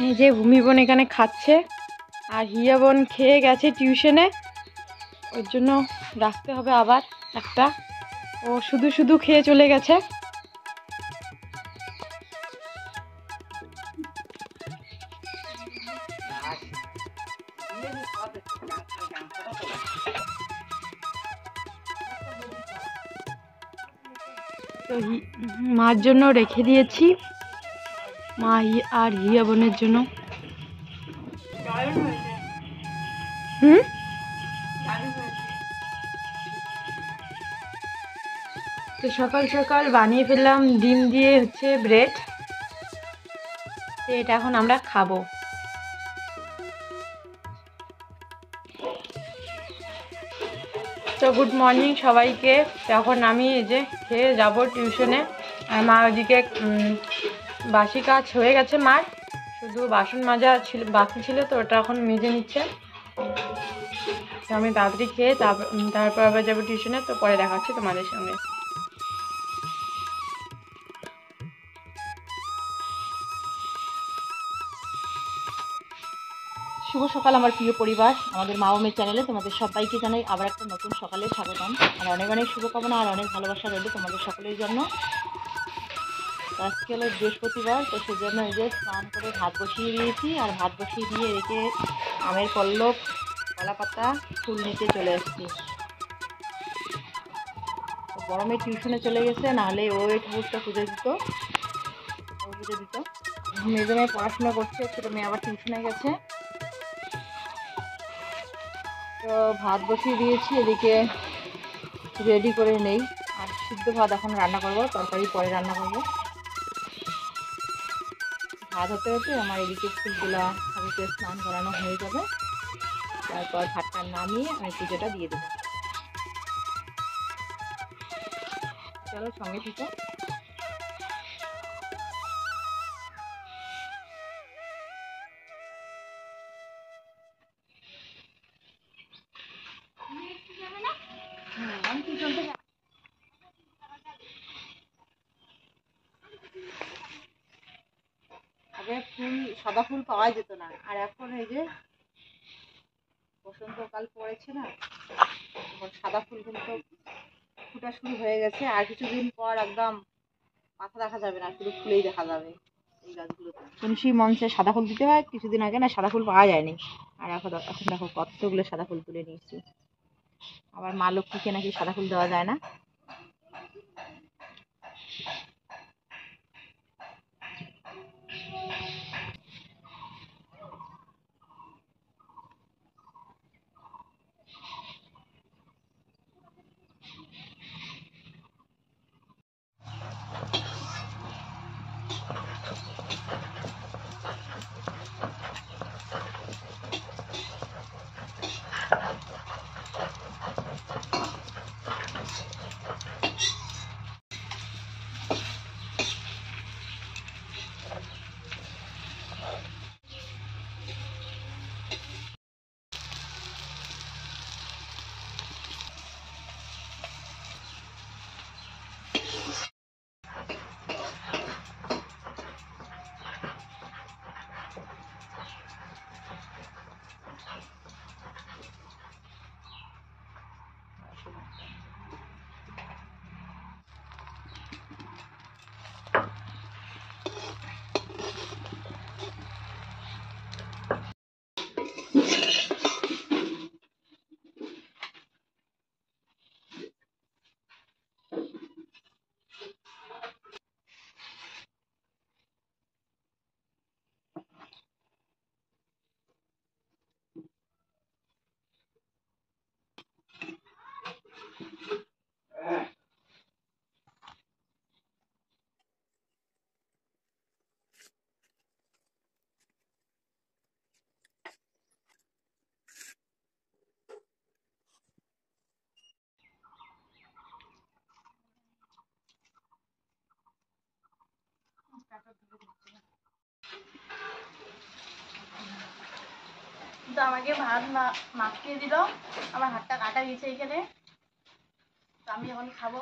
এই যে ভূমি বোন এখানে খাচ্ছে, আর হিয়া বোন খেয়ে গেছে টিউশনে, ওর জন্য রাখতে হবে আবার একটা। ও শুধু শুধু খেয়ে চলে গেছে। তো মার জন্য রেখে দিয়েছি, মা আর হিয়া বোনের জন্য। তো সকাল সকাল বানিয়ে ফেললাম ডিম দিয়ে হচ্ছে ব্রেড, তো এটা এখন আমরা খাবো। তো গুড মর্নিং সবাইকে। এখন আমি এই যে খেয়ে যাবো টিউশনে, আর মা ওদিকে বাসি কাজ হয়ে গেছে মার, শুধু বাসন মাজা ছিল বাকি ছিল, তো ওটা এখন মেজে নিচ্ছে। তো আমি তাড়াতাড়ি খেয়ে তারপর আবার যাবো টিউশনে। তো পরে দেখা হচ্ছে তোমাদের সঙ্গে। শুভ সকাল আমার প্রিয় পরিবার, আমাদের মা ও মেয়ে চ্যানেলে তোমাদের সবাইকে জানাই আবার একটা নতুন সকালে স্বাগতম। আর অনেক অনেক শুভকামনা আর অনেক ভালোবাসা রইল তোমাদের সকলের জন্য। আজকে হলো বৃহস্পতিবার, তো সেজন্য এই যে স্নান করে ভাত বসিয়ে দিয়েছি, আর ভাত বসিয়ে দিয়ে এদিকে আমের পল্লব, কলা পাতা, ফুল নিতে চলে এসেছি। তো গরমে টিউশনে চলে গেছে, নাহলে ওই ঠাকুরটা পুজো দিত, মেজে মেয়ে পড়াশোনা করছে, ছোটো মেয়ে আবার টিউশনে গেছে। তো ভাত বসিয়ে দিয়েছি, এদিকে রেডি করে নেই। আর সিদ্ধ ভাত এখন রান্না করবো, তরকারি পরে রান্না করবো। ভাত হতে হতে আমার এদিকে ফুলগুলা ঠাকুরকে স্নান করানো হয়ে যাবে, তারপর ভাতটা নামিয়ে আমি পুজোটা দিয়ে দেবো। চলো সঙ্গে থেকো। আগে ফুল, সাদা ফুল পাওয়া যেত না, আর এখন এই যে বসন্তকাল পড়েছে না, এখন সাদা ফুল কিন্তু ফুটা শুরু হয়ে গেছে। আর কিছুদিন পর একদম মাথা দেখা যাবে না, শুধু ফুলেই দেখা যাবে এই গাছগুলোতে। তুলসী মঞ্চে সাদা ফুল দিতে হয়, কিছুদিন আগে না সাদা ফুল পাওয়া যায়নি, আর এখন দেখো কতগুলো সাদা ফুল তুলে নিয়েছি। আবার মা লক্ষ্মীকে নাকি সাদা ফুল দেওয়া যায় না। তো আমাকে ভাত মাখিয়ে দিল, আমার হাতটা কাটা গেছে এখানে, তো আমি এখন খাবো।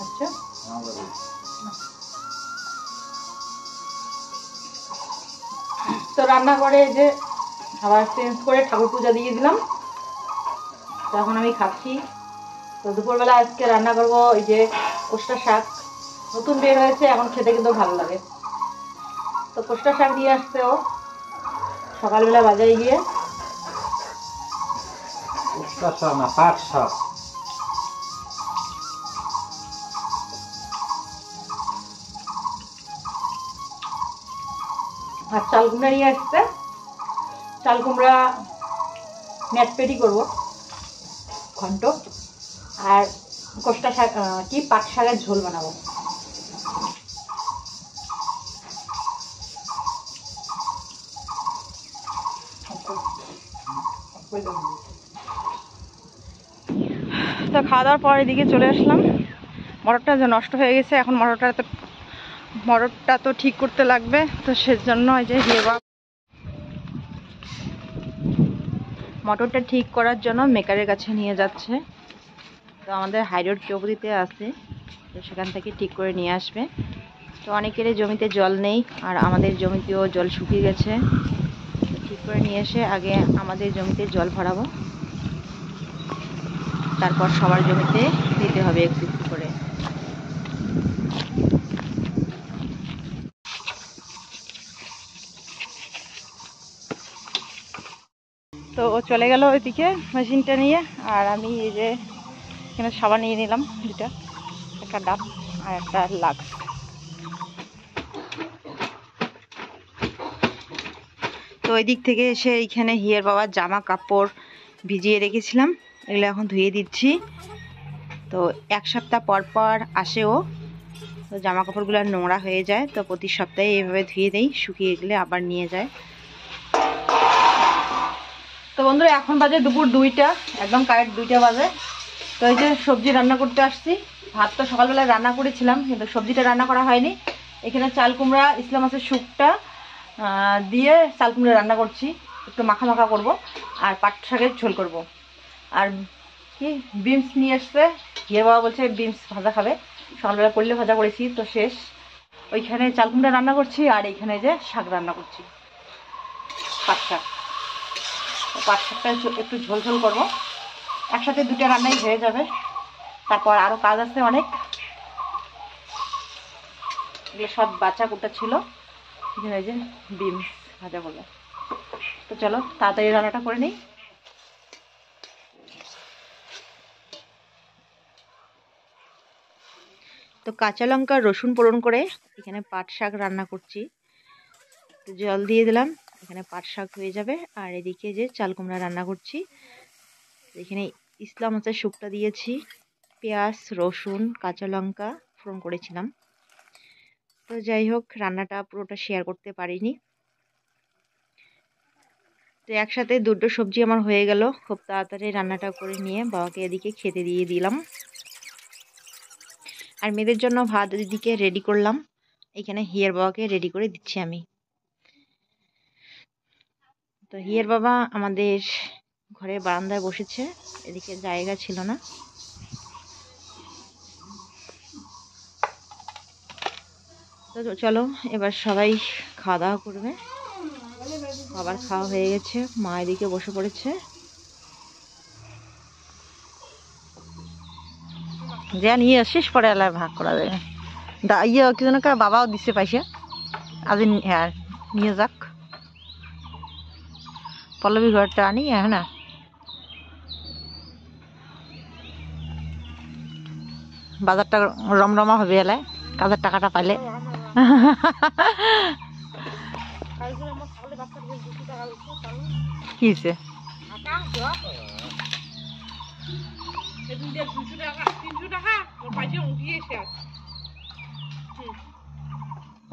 আচ্ছা তো রান্না করে যে আবার চেঞ্জ করে ঠাকুর পূজা দিয়ে দিলাম। তো এখন আমি খাচ্ছি। তো দুপুরবেলা আজকে রান্না করবো এই যে কোষ্টা শাক, নতুন বের হয়েছে, এখন খেতে কিন্তু ভালো লাগে। তো কোষ্টা শাক দিয়ে আসছে ও সকালবেলা বাজারে গিয়ে। পাট শাক আর চাল কুমড়া নিয়ে আসছে, চাল কুমড়া ম্যাটপেটি করবো ঘন্ট, আর কোষ্টা শাক কি পাট শাকের ঝোল বানাবো। তো খাওয়া দাওয়ার পর এদিকে চলে আসলাম। মটরটা যে নষ্ট হয়ে গেছে, এখন মটরটা তো ঠিক করতে লাগবে। তো সেজন্য এই যে মোটরটা ঠিক করার জন্য মেকারের কাছে নিয়ে যাচ্ছে। তো আমাদের হাইরোড চৌপতিতে আছে, তো সেখান থেকে ঠিক করে নিয়ে আসবে। তো অনেকেরই জমিতে জল নেই, আর আমাদের জমিতেও জল শুকিয়ে গেছে। তো ঠিক করে নিয়ে এসে আগে আমাদের জমিতে জল ভরাবো, তারপর সবার জমিতে দিতে হবে একটু একটু করে। তো ও চলে গেল ওইদিকে মেশিনটা নিয়ে, আর আমি এই যে এখানে সাবান নিয়ে নিলাম দুটা, একটা ডাব আর একটা লাক্স। তো ওই দিক থেকে এসে এইখানে হিয়ার বাবার জামা কাপড় ভিজিয়ে রেখেছিলাম, এগুলো এখন ধুয়ে দিচ্ছি। তো এক সপ্তাহ পর পর আসে ও, তো জামা কাপড়গুলো নোংরা হয়ে যায়, তো প্রতি সপ্তাহে এইভাবে ধুয়ে দেই, শুকিয়ে গেলে আবার নিয়ে যায়। তো বন্ধুরা এখন বাজে দুপুর 2টা, একদম কারেক্ট 2টা বাজে। তো এই যে সবজি রান্না করতে আসছি। ভাত তো সকালবেলায় রান্না করেছিলাম, কিন্তু সবজিটা রান্না করা হয়নি। এখানে চাল কুমড়া ইসলা মাছের শুকটা দিয়ে চাল কুমড়া রান্না করছি, একটু মাখা মাখা করব, আর পাট শাকের ঝোল করব। আর কি বিনস নিয়ে এসছে, হিয়ার বাবা বলছে বিনস ভাজা খাবে, সকালবেলা করলে ভাজা করেছি তো শেষ। ওইখানে চাল কুমড়া রান্না করছি, আর এইখানে যে শাক রান্না করছি, পাট শাক। পাট শাকটা একটু ঝোল ঝোল করবো, একসাথে 2টা রান্নাই হয়ে যাবে। তারপর আরও কাজ আছে অনেক, এগুলো সব বাচ্চা কুটা ছিল, এই যে বিনস ভাজা করবো। তো চলো তাড়াতাড়ি রান্নাটা করে নিই। তো কাঁচা লঙ্কা রসুন ফোড়ন করে এখানে পাট শাক রান্না করছি। তো জল দিয়ে দিলাম, এখানে পাট শাক হয়ে যাবে। আর এদিকে যে চাল কুমড়া রান্না করছি, এখানে ইসলা মাছের শুকটা দিয়েছি, পেঁয়াজ রসুন কাঁচা লঙ্কা ফোড়ন করেছিলাম। তো যাই হোক, রান্নাটা পুরোটা শেয়ার করতে পারিনি। তো একসাথে 2টো সবজি আমার হয়ে গেল, খুব তাড়াতাড়ি রান্নাটা করে নিয়ে বাবাকে এদিকে খেতে দিয়ে দিলাম। আর মেয়েদের জন্য ভাত এদিকে রেডি করলাম, এখানে হিয়ার বাবাকে রেডি করে দিচ্ছি আমি। তো হিয়ার বাবা আমাদের ঘরে বারান্দায় বসেছে, এদিকে জায়গা ছিল না। তো চলো এবার সবাই খাওয়া দাওয়া করবে। খাবার খাওয়া হয়ে গেছে, মা এদিকে বসে পড়েছে। যা নিয়ে আসিস পরে এলাকায় ভাগ করা যাবে। ইয়ে কি যেন বাবাও দিচ্ছে পয়সা, আজ হ্যাঁ নিয়ে যাক। পল্লবী ঘরটা আনি, হ্যাঁ না বাজারটা রমরমা হবে এলায়, কাজের টাকাটা পাইলে। কি হয়েছে?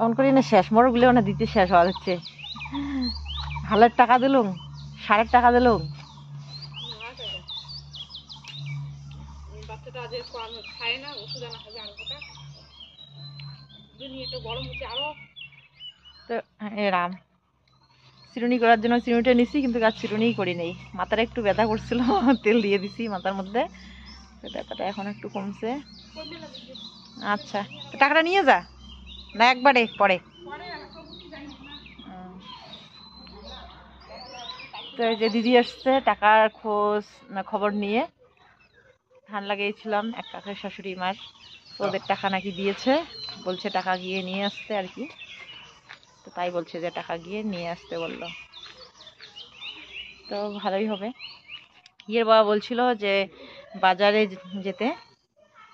অন করি না শেষ, মোড় গুলো না দিতে শেষ হওয়া যাচ্ছে। হালের টাকা দিলুম, সারের টাকা দিলুম। তো এরাম চিরুনি করার জন্য চিরুনিটা নিছি, কিন্তু গাছ চিরুনিই করি নেই। মাথার একটু ব্যথা করছিল, তেল দিয়ে দিছি মাথার মধ্যে, ব্যথাটা এখন একটু কমছে। আচ্ছা, তো টাকাটা নিয়ে যা না একবারে পরে। তো এই যে দিদি আসছে টাকার খোঁজ না খবর নিয়ে। ধান লাগিয়েছিলাম এক কাকের শাশুড়ি মার, তো ওদের টাকা নাকি দিয়েছে, বলছে টাকা গিয়ে নিয়ে আসতে আর কি। তো তাই বলছে যে টাকা গিয়ে নিয়ে আসতে বললো, তো ভালোই হবে। ইয়ের বাবা বলছিল যে বাজারে যেতে,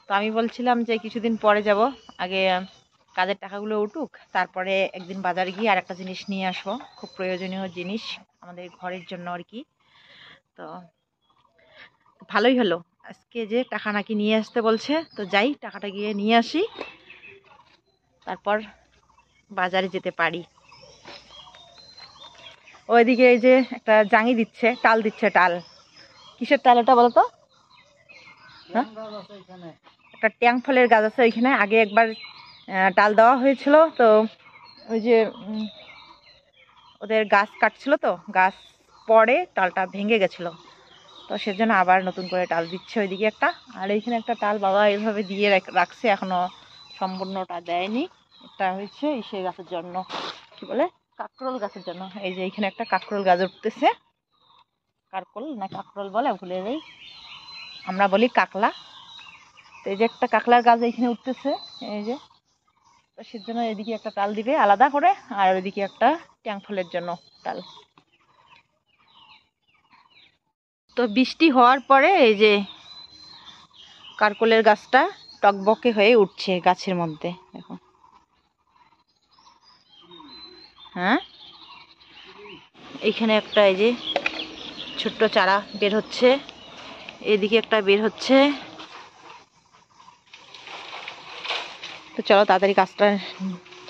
তো আমি বলছিলাম যে কিছুদিন পরে যাব, আগে কাজের টাকাগুলো উঠুক, তারপরে একদিন বাজারে গিয়ে আর একটা জিনিস নিয়ে আসবো, খুব প্রয়োজনীয় জিনিস আমাদের ঘরের জন্য আর কি। তো ভালোই হলো আজকে যে টাকা নাকি নিয়ে আসতে বলছে, তো যাই টাকাটা গিয়ে নিয়ে আসি, তারপর বাজারে যেতে পারি। ওইদিকে এই যে একটা জাঙি দিচ্ছে, টাল দিচ্ছে, টাল কিসের টাল এটা বলো তো? হ্যাঁ, একটা ট্যাং ফলের গাছ আছে ওইখানে, আগে একবার টাল দেওয়া হয়েছিল, তো ওই যে ওদের গাছ কাটছিল, তো গাছ পরে টালটা ভেঙে গেছিল, তো সেজন্য আবার নতুন করে টাল দিচ্ছে ওইদিকে একটা। আর এইখানে একটা টাল বাবা এইভাবে দিয়ে রাখছে, এখনো সম্পূর্ণটা দেয়নি। এটা হচ্ছে সেই গাছের জন্য, কি বলে, কাকরোল গাছের জন্য। এই যে এইখানে একটা কাকরোল গাছ উঠতেছে, কাকরোল না কাকরোল বলে ভুলে যাই, আমরা বলি কাকলা। তো এই যে একটা কাকলার গাছ এইখানে উঠতেছে, এই যে, তো সেজন্য এদিকে একটা টাল দিবে আলাদা করে, আর ওইদিকে একটা ট্যাং ফলের জন্য টাল। তো বৃষ্টি হওয়ার পরে এই যে কারকোলের গাছটা টকবকে হয়ে উঠছে গাছের মধ্যে, দেখো। হ্যাঁ, এইখানে একটা এই যে ছোট্ট চারা বের হচ্ছে, এদিকে একটা বের হচ্ছে। তো চলো তাড়াতাড়ি কাজটা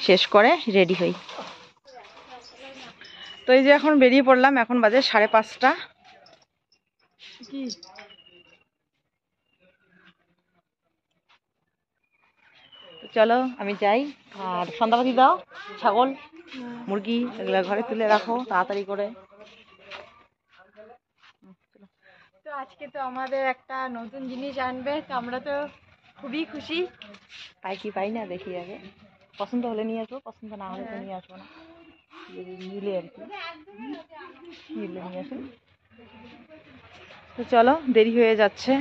শেষ করে রেডি হই। তো এই যে এখন বেরিয়ে পড়লাম, এখন বাজে 5:30। তো চলো আমি যাই, আর সন্ধ্যাবাতি দাও, ছাগল মুরগি এগুলো ঘরে তুলে রাখো তাড়াতাড়ি করে। তো আজকে তো আমাদের একটা নতুন জিনিস আনবে, তো আমরা তো খুবই খুশি। পাই কি পাই না দেখি, আগে পছন্দ হলে নিয়ে আসবো, পছন্দ না হলে তো নিয়ে আসবো না, যদি মিলে আর কি, মিলে নিয়ে আসুন। তো চলো দেরি হয়ে যাচ্ছে,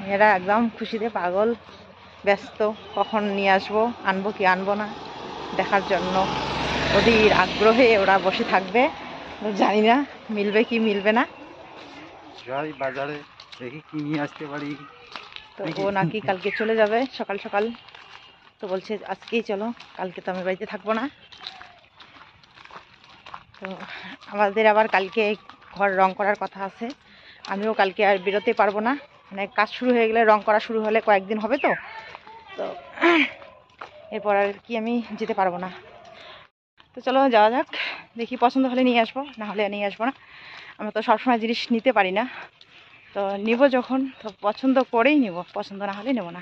মেয়েরা একদম খুশিতে পাগল, ব্যস্ত, কখন নিয়ে আসবো, আনবো কি আনবো না দেখার জন্য ওদের আগ্রহে ওরা বসে থাকবে। জানি না মিলবে কি মিলবে না। যাই বাজারে দেখি কি নিয়ে আসতে পারি। তো ও নাকি কালকে চলে যাবে সকাল সকাল, তো বলছে আজকেই চলো, কালকে তো আমি বাড়িতে থাকবো না। তো আমাদের আবার কালকে ঘর রং করার কথা আছে, আমিও কালকে আর বেরোতে পারবো না, মানে কাজ শুরু হয়ে গেলে, রং করা শুরু হলে কয়েকদিন হবে, তো তো এরপর আর কি আমি যেতে পারবো না। তো চলো যাওয়া যাক, দেখি পছন্দ হলে নিয়ে আসবো, না হলে নিয়ে আসবো না। আমরা তো সবসময় জিনিস নিতে পারি না, তো নিব যখন তো পছন্দ করেই নিব, পছন্দ না হলে নেব না,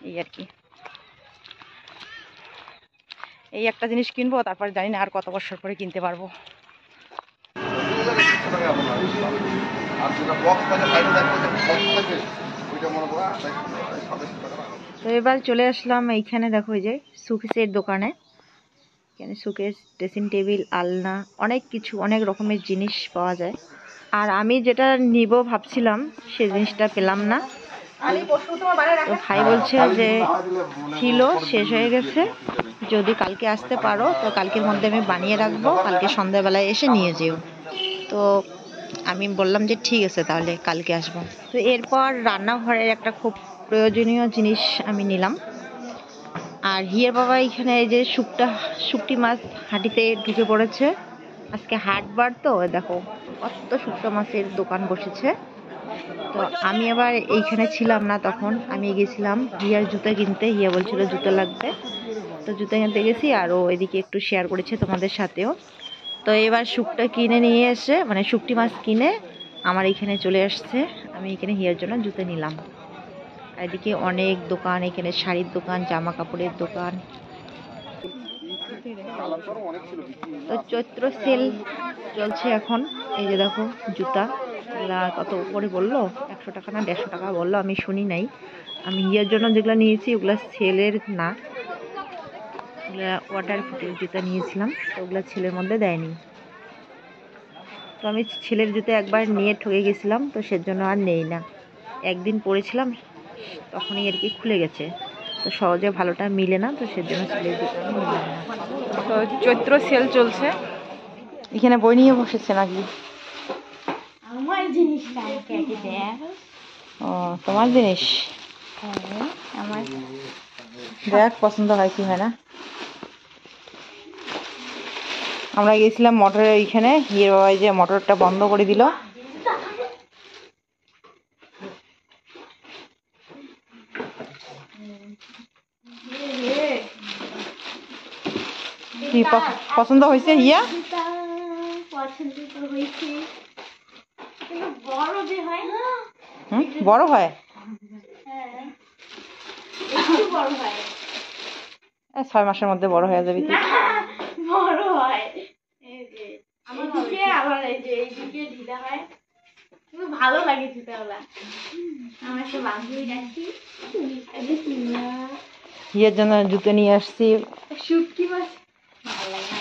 এই আর কি। এই একটা জিনিস কিনবো, তারপর জানি না আর কত বছর পরে কিনতে পারবো। তো এবার চলে আসলাম এইখানে, দেখো এই যে সুকেসের দোকানে, এখানে সুকেস, ড্রেসিং টেবিল, আলনা, অনেক কিছু, অনেক রকমের জিনিস পাওয়া যায়। আর আমি যেটা নিব ভাবছিলাম সেই জিনিসটা পেলাম না, তো ভাই বলছে যে ছিল, শেষ হয়ে গেছে, যদি কালকে আসতে পারো তো কালকের মধ্যে আমি বানিয়ে রাখবো, কালকে সন্ধ্যাবেলায় এসে নিয়ে যেও। তো আমি বললাম যে ঠিক আছে তাহলে কালকে আসবো। তো এরপর রান্নাঘরের একটা খুব প্রয়োজনীয় জিনিস আমি নিলাম। আর হিয়ার বাবা এখানে এই যে শুকটি মাছ হাঁটিতে ঢুকে পড়েছে, আজকে হাটবার, তো দেখো কত শুকনো মাছের দোকান বসেছে। তো আমি আবার এইখানে ছিলাম না, তখন আমি গেছিলাম হিয়ার জুতা কিনতে, হিয়া বলছিল জুতো লাগবে, তো জুতো কিনতে গেছি, আর ও এদিকে একটু শেয়ার করেছে তোমাদের সাথেও। তো এবার শুকটা কিনে নিয়ে এসে, মানে শুকটি মাছ কিনে আমার এখানে চলে আসছে, আমি এখানে হিয়ার জন্য জুতো নিলাম। এদিকে অনেক দোকান, এখানে শাড়ির দোকান, জামা কাপড়ের দোকান। তো চৈত্র সেল চলছে এখন। এই যে দেখো জুতা, এগুলা কত করে বললো, 100 টাকা না 150 টাকা বললো, আমি শুনি নাই। আমি ইয়ের জন্য যেগুলো নিয়েছি ওগুলো সেলের না, ওগুলা ওয়াটার প্রুফের জুতা নিয়েছিলাম, তো ওগুলো ছেলের মধ্যে দেয়নি। তো আমি ছেলের জুতো একবার নিয়ে ঠকে গেছিলাম, তো সেজন্য আর নেই না। একদিন পরেছিলাম তখনই আর কি খুলে গেছে, তো সহজে ভালোটা মিলে না, তো সেজন্য ছেলের জুতো আমি নিলাম না। তো চৈত্র সেল চলছে, এখানে বই নিয়ে বসেছে নাকি? আমার জিনিসটা ও তোমার জিনিস, আমার দেখ পছন্দ হয় কি হয় না। আমরা গেছিলাম মোটরের এইখানে, হিয়ের বাবা যে মোটরটা বন্ধ করে দিল। কি পছন্দ হয়েছে হিয়া? পছন্দ তো হয়েছে, কিন্তু বড় যে হয় না, বড় হয়, হ্যাঁ একটু বড় হয়, 6 মাসের মধ্যে বড় হয়ে যাবে তুই। বড় হয়। এই যে এইদিকে আবার এই যে এইদিকে ঢিলা হয়, কিন্তু ভালো লাগে জুতাগুলা। আমার সব বান্ধবী রাখছি, হিয়ের জন্য জুতো নিয়ে আসছি, শুটকি মাছ ভালো লাগে,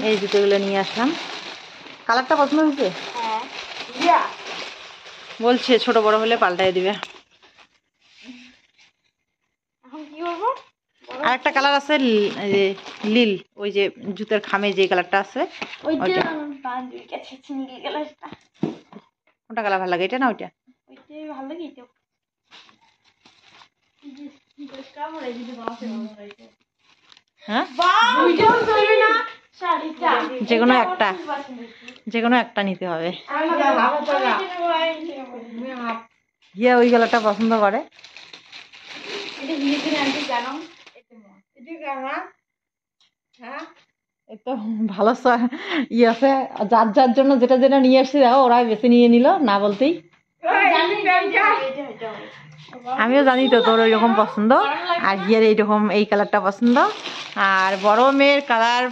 এই জুতোগুলো নিয়ে আসলাম। কালারটা পছন্দ হয়েছে? হ্যাঁ বলছে ছোট বড় হলে পাল্টাই দিবে। এখন কি করবো? আর একটা কালার আছে এই যে লীল, ওই যে জুতের খামে যে কালারটা আছে ওইটা। আমার বান্ধবীর কাছে নীল কালারটা, কোনটা কালার ভালো লাগে, এটা না ওইটা? ওইটাই ভালো লাগে। তো হ্যাঁ, শাড়িটা যে কোনো একটা নিতে হবে। হিয়া ওই কালারটা পছন্দ করে। এই তো ভালো ইয়ে আছে, যার যার জন্য যেটা যেটা নিয়ে আসছি দেখো, ওরাই বেছে নিয়ে নিল না বলতেই। আমিও জানি তো তোর ওইরকম পছন্দ, আর হিয়ার এইরকম এই কালারটা পছন্দ। আর বড় মেয়ের কালার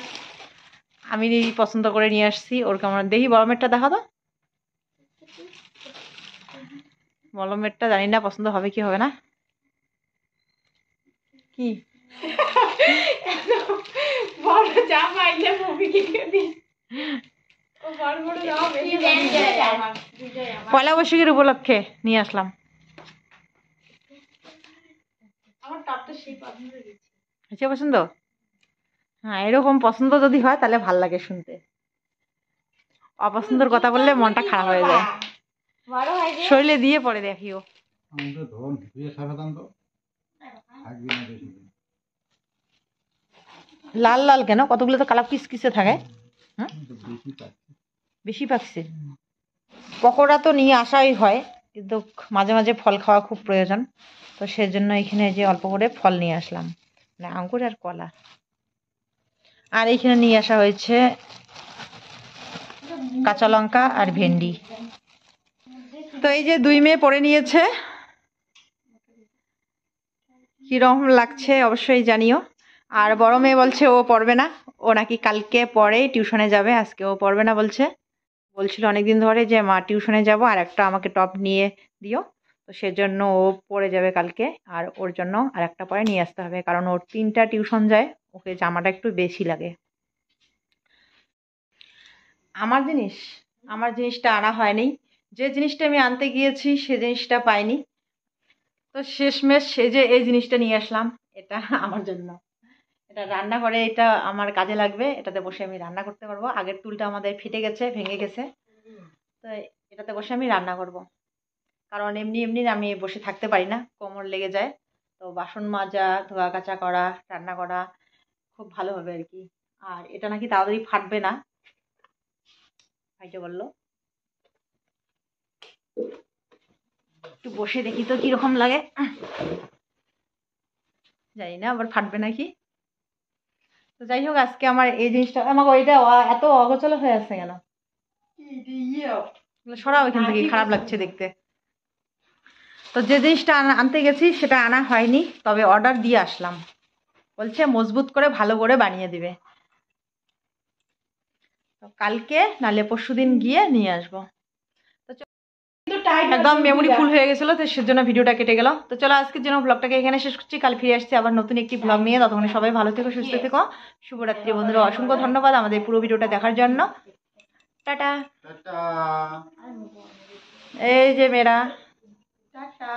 আমি পছন্দ করে নিয়ে আসছি, ওর কেমন দেখি। বড় মেয়েরটা দেখা তো, বড় মেয়েরটা জানি না পছন্দ হবে কি হবে না। কি পয়লা বৈশাখের উপলক্ষে নিয়ে আসলাম। হয়েছে পছন্দ? হ্যাঁ, এরকম পছন্দ যদি হয় তাহলে ভাল লাগে শুনতে। অপছন্দের কথা বললে মনটা খারাপ হয়ে যায়, শরীরে দিয়ে পড়ে দেখিও। লাল লাল কেন? কতগুলো তো কালার কিসে থাকে। হ্যাঁ বেশি পাকছে। পকোড়া তো নিয়ে আসাই হয়, কিন্তু মাঝে মাঝে ফল খাওয়া খুব প্রয়োজন, তো সেজন্য এখানে যে অল্প করে ফল নিয়ে আসলাম, মানে আঙ্গুর আর কলা। আর এইখানে নিয়ে আসা হয়েছে কাঁচা লঙ্কা আর ভেন্ডি। তো এই যে 2 মেয়ে পড়ে নিয়েছে, কিরকম লাগছে অবশ্যই জানিও। আর বড় মেয়ে বলছে ও পড়বে না, ও নাকি কালকে পরে টিউশনে যাবে, আজকে ও পড়বে না বলছিল অনেকদিন ধরে যে মা টিউশনে যাব আর একটা আমাকে টপ নিয়ে দিও, তো সেজন্য ও পড়ে যাবে কালকে। আর ওর জন্য আর একটা পরে নিয়ে আসতে হবে, কারণ ওর 3টা টিউশন যায়, ওকে জামাটা একটু বেশি লাগে। আমার জিনিসটা আনা হয়নি, যে জিনিসটা আমি আনতে গিয়েছি সে জিনিসটা পাইনি, তো শেষমেশ সে যে এই জিনিসটা নিয়ে আসলাম, এটা আমার জন্য। এটা রান্না করে, এটা আমার কাজে লাগবে, এটাতে বসে আমি রান্না করতে পারবো। আগের টুলটা আমাদের ফেটে গেছে, ভেঙে গেছে, তো এটাতে বসে আমি রান্না করব। কারণ এমনি এমনি আমি বসে থাকতে পারি না, কোমর লেগে যায়। তো বাসন মাজা, ধোয়া কাচা করা, রান্না করা খুব ভালো হবে আর কি। আর এটা নাকি তাড়াতাড়ি ফাটবে না, ভাইকে বললো। একটু বসে দেখি তো কিরকম লাগে, জানি না আবার ফাটবে নাকি। তো যাই হোক, আজকে আমার এই জিনিসটা, আমাকে ওইটা এত অগোছালো হয়ে আছে কেন? সরাও এখান থেকে, খারাপ লাগছে দেখতে। তো যে জিনিসটা আনতে গেছি সেটা আনা হয়নি, তবে অর্ডার দিয়ে আসলাম। বলছে মজবুত করে ভালো করে বানিয়ে দিবে। তো কালকে নালে পরশুদিন গিয়ে নিয়ে আসবো। একদম মেমোরি ফুল হয়ে গেছিলো, তো সেজন্য ভিডিওটা কেটে গেল। তো চলো আজকের জন্য ব্লগটাকে এখানে শেষ করছি, কাল ফিরে আসছি আবার নতুন একটি ব্লগ নিয়ে। ততক্ষণ সবাই ভালো থেকো, সুস্থ থেকো। শুভরাত্রি বন্ধুরা, অসংখ্য ধন্যবাদ আমাদের পুরো ভিডিওটা দেখার জন্য। টাটা। এই যে মেয়েরা, টাটা।